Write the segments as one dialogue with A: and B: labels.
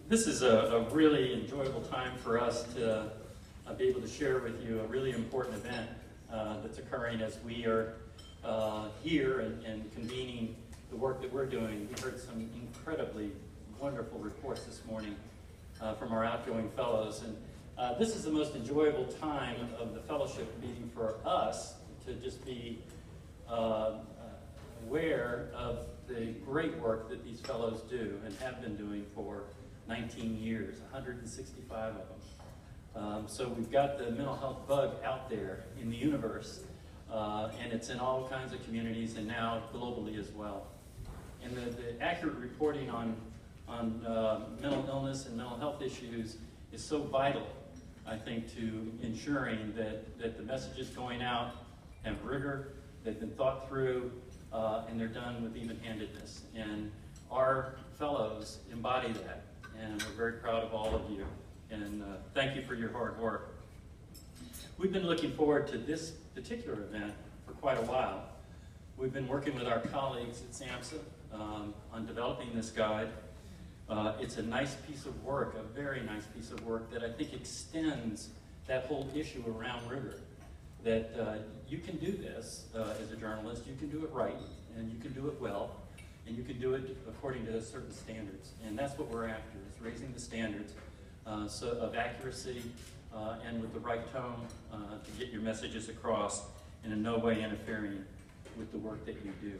A: This is a really enjoyable time for us to be able to share with you a really important event that's occurring as we are here and convening the work that we're doing. We heard some incredibly wonderful reports this morning from our outgoing fellows. And this is the most enjoyable time of the fellowship meeting for us to just be aware of the great work that these fellows do and have been doing for 19 years, 165 of them. So we've got the mental health bug out there in the universe, and it's in all kinds of communities and now globally as well. And the accurate reporting on mental illness and mental health issues is so vital, I think, to ensuring that the messages going out have rigor, they've been thought through, and they're done with even-handedness. And our fellows embody that, and we're very proud of all of you. And thank you for your hard work. We've been looking forward to this particular event for quite a while. We've been working with our colleagues at SAMHSA on developing this guide. It's a nice piece of work, a very nice piece of work that I think extends that whole issue around rigor. That you can do this as a journalist, you can do it right, and you can do it well, and you can do it according to certain standards. And that's what we're after, is raising the standards of accuracy and with the right tone to get your messages across and in no way interfering with the work that you do.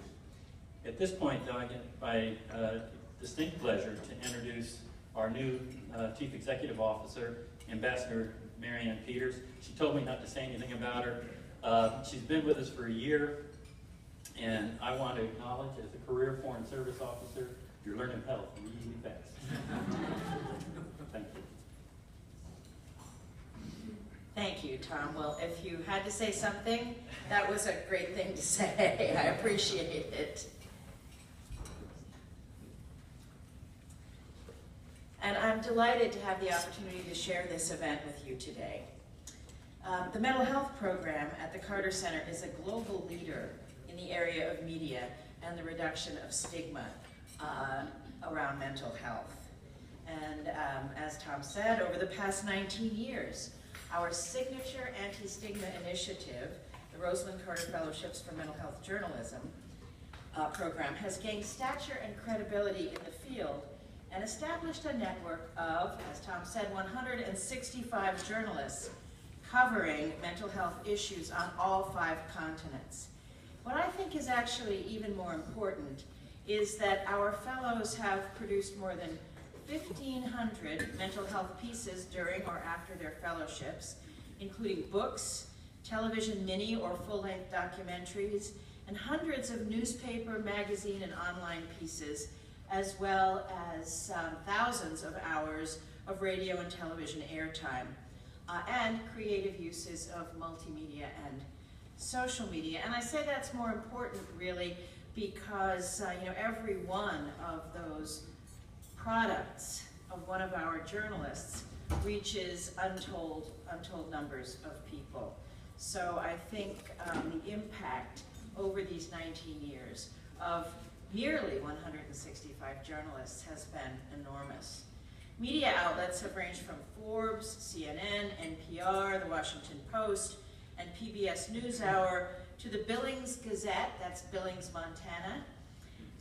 A: At this point, though, I get my distinct pleasure to introduce our new Chief Executive Officer, Ambassador Marianne Peters. She told me not to say anything about her. She's been with us for a year, and I want to acknowledge, as a career Foreign Service Officer, you're learning health really fast. Thank you.
B: Thank you, Tom. Well, if you had to say something, that was a great thing to say. I appreciate it. And I'm delighted to have the opportunity to share this event with you today. The Mental Health Program at the Carter Center is a global leader in the area of media and the reduction of stigma around mental health. And as Tom said, over the past 19 years, our signature anti-stigma initiative, the Rosalind Carter Fellowships for Mental Health Journalism program, has gained stature and credibility in the field and established a network of, as Tom said, 165 journalists covering mental health issues on all 5 continents. What I think is actually even more important is that our fellows have produced more than 1,500 mental health pieces during or after their fellowships, including books, television mini or full-length documentaries, and hundreds of newspaper, magazine, and online pieces, as well as thousands of hours of radio and television airtime, and creative uses of multimedia and social media. And I say that's more important, really, because every one of those products of one of our journalists reaches untold numbers of people. So I think the impact over these 19 years of nearly 165 journalists has been enormous. Media outlets have ranged from Forbes, CNN, NPR, the Washington Post, and PBS NewsHour to the Billings Gazette, that's Billings, Montana,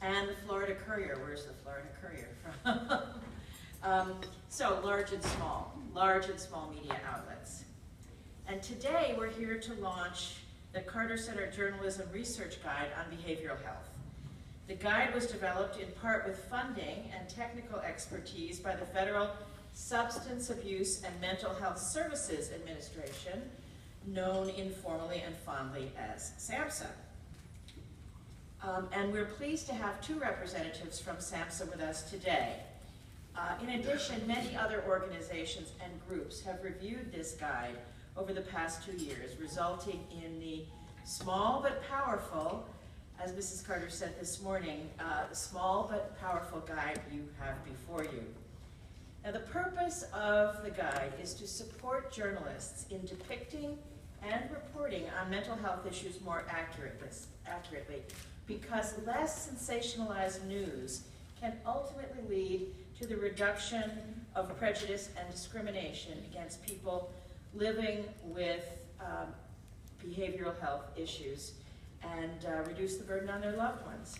B: and the Florida Courier. Where's the Florida Courier from? So large and small media outlets. And today we're here to launch the Carter Center Journalism Research Guide on Behavioral Health. The guide was developed in part with funding and technical expertise by the Federal Substance Abuse and Mental Health Services Administration, known informally and fondly as SAMHSA. And we're pleased to have 2 representatives from SAMHSA with us today. In addition, many other organizations and groups have reviewed this guide over the past 2 years, resulting in the small but powerful, as Mrs. Carter said this morning, small but powerful guide you have before you. Now, the purpose of the guide is to support journalists in depicting and reporting on mental health issues more accurately, because less sensationalized news can ultimately lead to the reduction of prejudice and discrimination against people living with behavioral health issues and reduce the burden on their loved ones.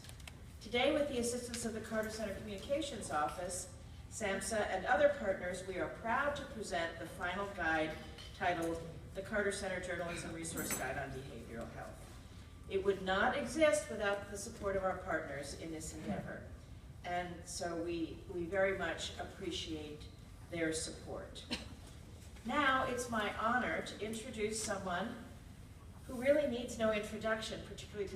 B: Today, with the assistance of the Carter Center Communications Office, SAMHSA, and other partners, we are proud to present the final guide titled The Carter Center Journalism Resource Guide on Behavioral Health. It would not exist without the support of our partners in this endeavor. And so we very much appreciate their support. Now it's my honor to introduce someone who really needs no introduction, particularly to